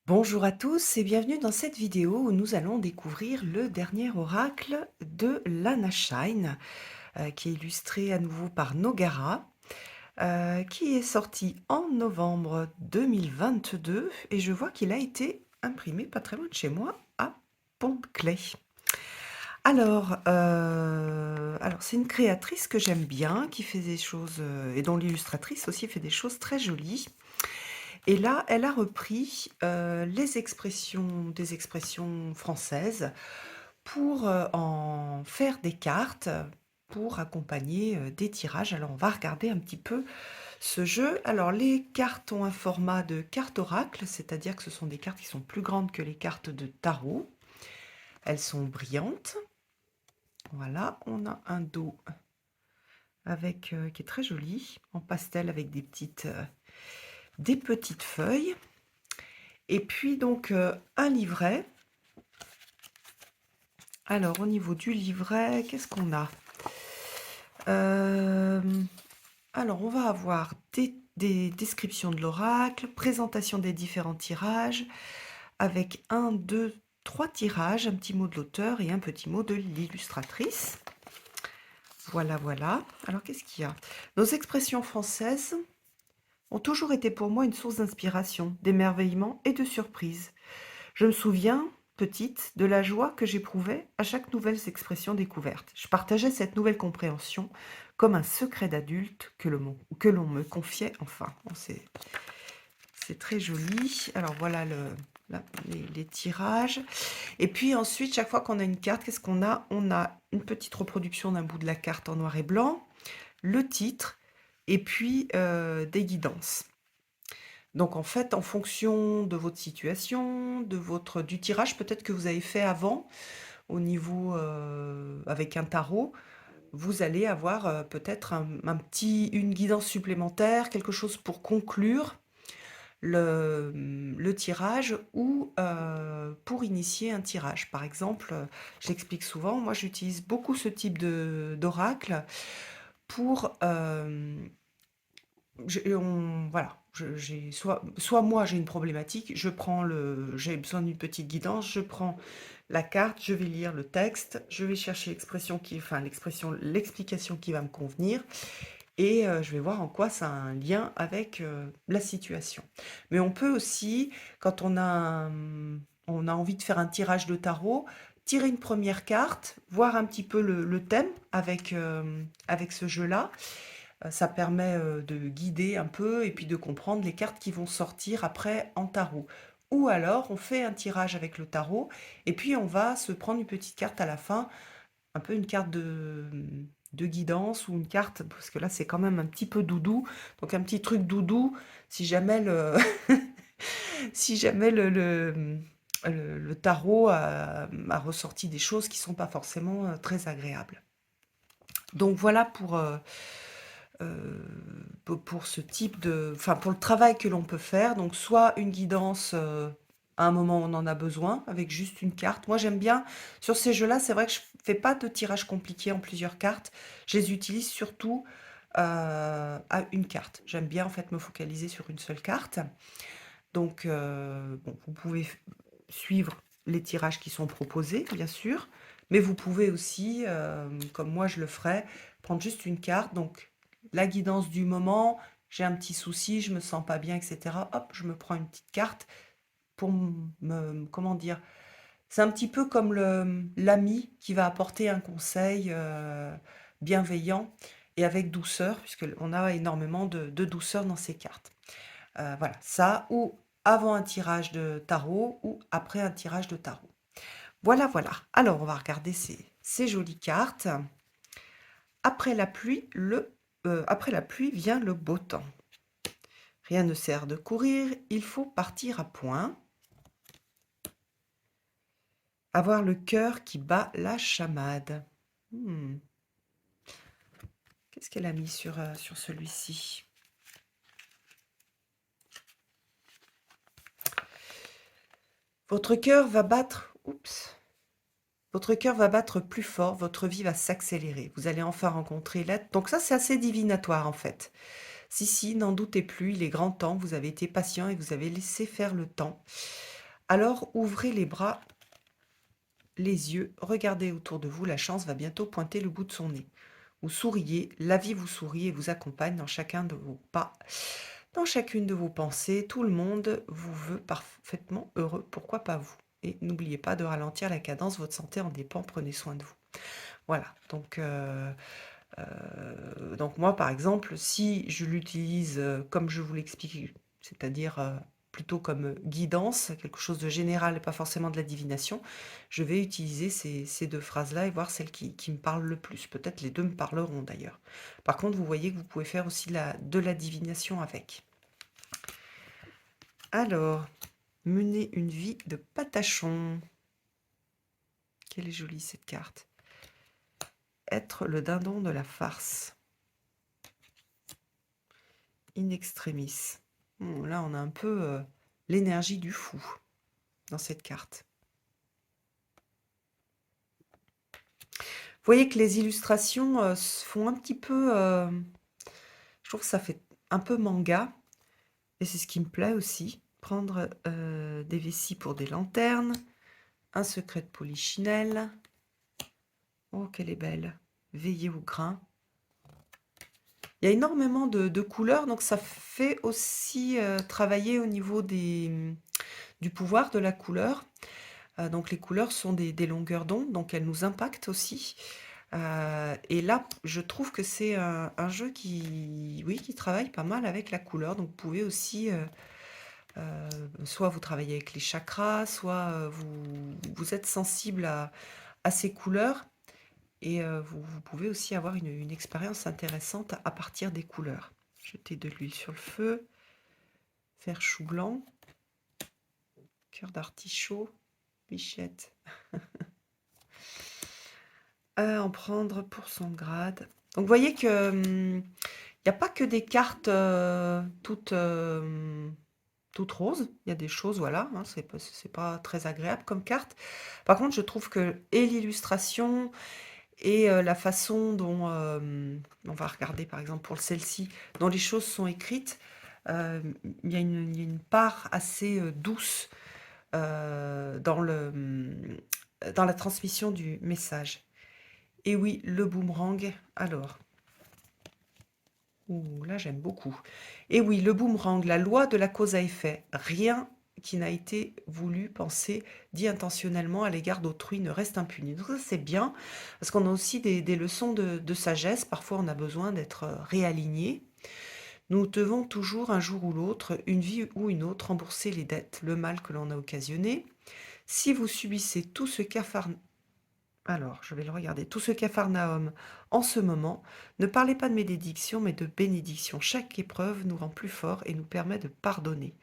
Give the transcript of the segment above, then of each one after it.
Bonjour à tous et bienvenue dans cette vidéo où nous allons découvrir le dernier oracle de Lana Shine, qui est illustré à nouveau par Nogara, qui est sorti en novembre 2022 et je vois qu'il a été imprimé pas très loin de chez moi à Pont-de-Clay. Alors c'est une créatrice que j'aime bien, qui fait des choses, et dont l'illustratrice aussi fait des choses très jolies. Et là, elle a repris, des expressions françaises pour, en faire des cartes, pour accompagner, des tirages. Alors on va regarder un petit peu ce jeu. Alors les cartes ont un format de carte oracle, c'est-à-dire que ce sont des cartes qui sont plus grandes que les cartes de tarot. Elles sont brillantes. Voilà, on a un dos avec, qui est très joli, en pastel avec des petites feuilles. Et puis donc, un livret. Alors au niveau du livret, qu'est-ce qu'on a? Hem, alors on va avoir des descriptions de l'oracle, présentation des différents tirages, avec un, 2, 3 tirages, un petit mot de l'auteur et un petit mot de l'illustratrice. Voilà, voilà. Alors qu'est-ce qu'il y a? Nos expressions françaises ont toujours été pour moi une source d'inspiration, d'émerveillement et de surprise. Je me souviens, petite, de la joie que j'éprouvais à chaque nouvelle expression découverte. Je partageais cette nouvelle compréhension comme un secret d'adulte que l'on me confiait enfin. Bon, c'est très joli. Alors voilà les tirages. Et puis ensuite, chaque fois qu'on a une carte, qu'est-ce qu'on a? On a une petite reproduction d'un bout de la carte en noir et blanc, le titre, et puis des guidances. Donc en fait, en fonction de votre situation, du tirage peut-être que vous avez fait avant au niveau, avec un tarot, vous allez avoir, peut-être une guidance supplémentaire, quelque chose pour conclure le tirage ou, pour initier un tirage. Par exemple, j'explique souvent, moi j'utilise beaucoup ce type d'oracle pour, voilà, j'ai soit moi j'ai une problématique, j'ai besoin d'une petite guidance, je prends la carte, je vais lire le texte, je vais chercher l'explication qui va me convenir et je vais voir en quoi ça a un lien avec, la situation. Mais on peut aussi, quand on a envie de faire un tirage de tarot, tirer une première carte, voir un petit peu le thème avec ce jeu-là. Ça permet, de guider un peu et puis de comprendre les cartes qui vont sortir après en tarot. Ou alors on fait un tirage avec le tarot et puis on va se prendre une petite carte à la fin, un peu une carte de guidance ou une carte parce que là c'est quand même un petit peu doudou, donc un petit truc doudou si jamais le si jamais le tarot a ressorti des choses qui sont pas forcément, très agréables. Donc voilà pour ce type pour le travail que l'on peut faire. Donc soit une guidance, à un moment où on en a besoin, avec juste une carte. Moi j'aime bien, sur ces jeux-là, c'est vrai que je fais pas de tirage compliqué en plusieurs cartes. Je les utilise surtout, à une carte. J'aime bien en fait me focaliser sur une seule carte. Donc, bon, vous pouvez suivre les tirages qui sont proposés, bien sûr, mais vous pouvez aussi, comme moi je le ferai, prendre juste une carte. Donc, la guidance du moment, j'ai un petit souci, je me sens pas bien, etc. Hop, je me prends une petite carte pour comment dire? C'est un petit peu comme l'ami qui va apporter un conseil bienveillant et avec douceur, puisqu'on a énormément de douceur dans ces cartes. Voilà, ça ou avant un tirage de tarot ou après un tirage de tarot. Voilà, voilà. Alors, on va regarder ces jolies cartes. Après la pluie vient le beau temps. Rien ne sert de courir, il faut partir à point. Avoir le cœur qui bat la chamade. Hmm. Qu'est-ce qu'elle a mis sur celui-ci? Votre cœur va battre. Oups. Votre cœur va battre plus fort, votre vie va s'accélérer. Vous allez enfin rencontrer l'aide. Donc ça, c'est assez divinatoire en fait. Si, si, n'en doutez plus, il est grand temps, vous avez été patient et vous avez laissé faire le temps. Alors ouvrez les bras, les yeux, regardez autour de vous, la chance va bientôt pointer le bout de son nez. Vous souriez, la vie vous sourit et vous accompagne dans chacun de vos pas, dans chacune de vos pensées. Tout le monde vous veut parfaitement heureux, pourquoi pas vous? Et n'oubliez pas de ralentir la cadence, votre santé en dépend, prenez soin de vous. Voilà, donc moi, par exemple, si je l'utilise comme je vous l'explique, c'est-à-dire plutôt comme guidance, quelque chose de général et pas forcément de la divination, je vais utiliser ces deux phrases-là et voir celle qui me parle le plus. Peut-être les deux me parleront d'ailleurs. Par contre, vous voyez que vous pouvez faire aussi de la divination avec. Alors, mener une vie de patachon. Quelle est jolie cette carte. Être le dindon de la farce. In extremis. Bon, là, on a un peu l'énergie du fou dans cette carte. Vous voyez que les illustrations se font un petit peu... je trouve que ça fait un peu manga. Et c'est ce qui me plaît aussi. Prendre des vessies pour des lanternes. Un secret de polichinelle. Oh, qu'elle est belle. Veiller au grain. Il y a énormément de couleurs, donc ça fait aussi travailler au niveau du pouvoir de la couleur. Donc les couleurs sont des longueurs d'onde, donc elles nous impactent aussi. Et là, je trouve que c'est un jeu qui travaille pas mal avec la couleur. Donc vous pouvez aussi, soit vous travaillez avec les chakras, soit vous êtes sensible à ces couleurs. Et vous pouvez aussi avoir une expérience intéressante à partir des couleurs. Jeter de l'huile sur le feu, faire chou blanc, cœur d'artichaut, bichette. En prendre pour son grade. Donc vous voyez que il n'y a pas que des cartes toutes roses. Il y a des choses, voilà, hein, c'est pas très agréable comme carte. Par contre, je trouve que et l'illustration et la façon dont, on va regarder par exemple pour celle-ci, dont les choses sont écrites, il y a une part assez douce dans la transmission du message. Et oui, le boomerang, alors. Ouh, là, j'aime beaucoup. Et oui, le boomerang, la loi de la cause à effet. Rien qui n'a été voulu, pensé, dit intentionnellement à l'égard d'autrui ne reste impuni. Donc ça, c'est bien, parce qu'on a aussi des leçons de sagesse. Parfois, on a besoin d'être réaligné. Nous devons toujours, un jour ou l'autre, une vie ou une autre, rembourser les dettes, le mal que l'on a occasionné. Si vous subissez tout ce qu'affarne... Alors, je vais le regarder. Tout ce Capharnaüm en ce moment, ne parlez pas de malédiction, mais de bénédiction. Chaque épreuve nous rend plus forts et nous permet de pardonner.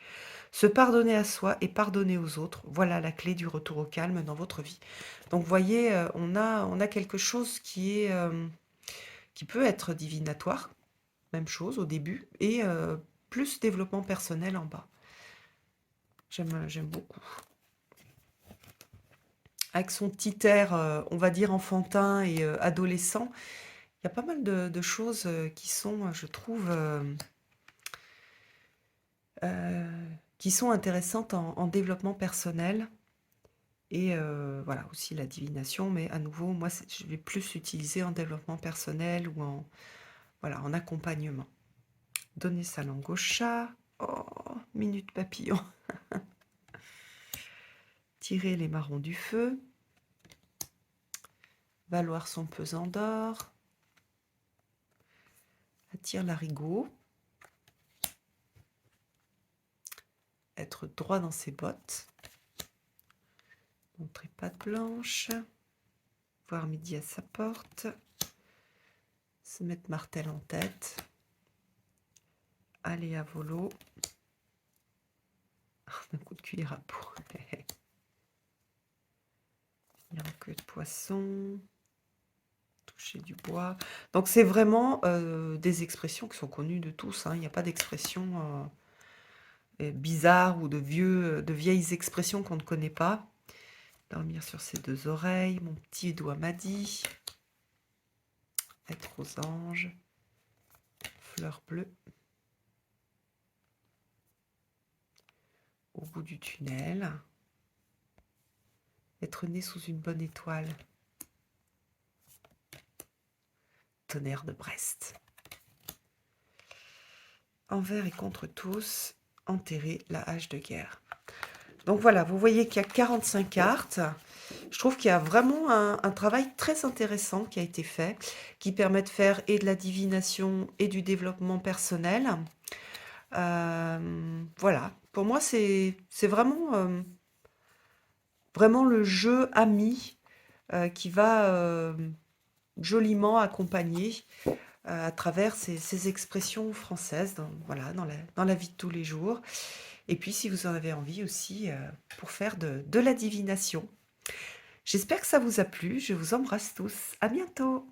Se pardonner à soi et pardonner aux autres, voilà la clé du retour au calme dans votre vie. Donc, vous voyez, on a quelque chose qui peut être divinatoire, même chose au début, et plus développement personnel en bas. J'aime beaucoup. Avec son petit air, on va dire enfantin et adolescent, il y a pas mal de choses qui sont, je trouve, qui sont intéressantes en développement personnel. Et voilà, aussi la divination, mais à nouveau, moi, je vais plus l'utiliser en développement personnel ou voilà, en accompagnement. Donner sa langue au chat. Oh, minute papillon. Tirer les marrons du feu. Valoir son pesant d'or. Attire l'arigot. Être droit dans ses bottes. Montrer patte blanche. Voir midi à sa porte. Se mettre martel en tête. Aller à volo. Un coup de cuillère à peau. Il y a un queue de poisson. Toucher du bois. Donc c'est vraiment des expressions qui sont connues de tous. Hein. Il n'y a pas d'expression bizarre ou de vieilles expressions qu'on ne connaît pas. Dormir sur ses deux oreilles. Mon petit doigt m'a dit. Être aux anges. Fleur bleue. Au bout du tunnel. être né sous une bonne étoile. Tonnerre de Brest. Envers et contre tous, enterrer la hache de guerre. Donc voilà, vous voyez qu'il y a 45 cartes. Je trouve qu'il y a vraiment un travail très intéressant qui a été fait, qui permet de faire et de la divination et du développement personnel. Voilà, pour moi, c'est vraiment, vraiment le jeu ami qui va joliment accompagner à travers ces expressions françaises voilà, dans la vie de tous les jours. Et puis, si vous en avez envie aussi, pour faire de la divination. J'espère que ça vous a plu. Je vous embrasse tous. À bientôt.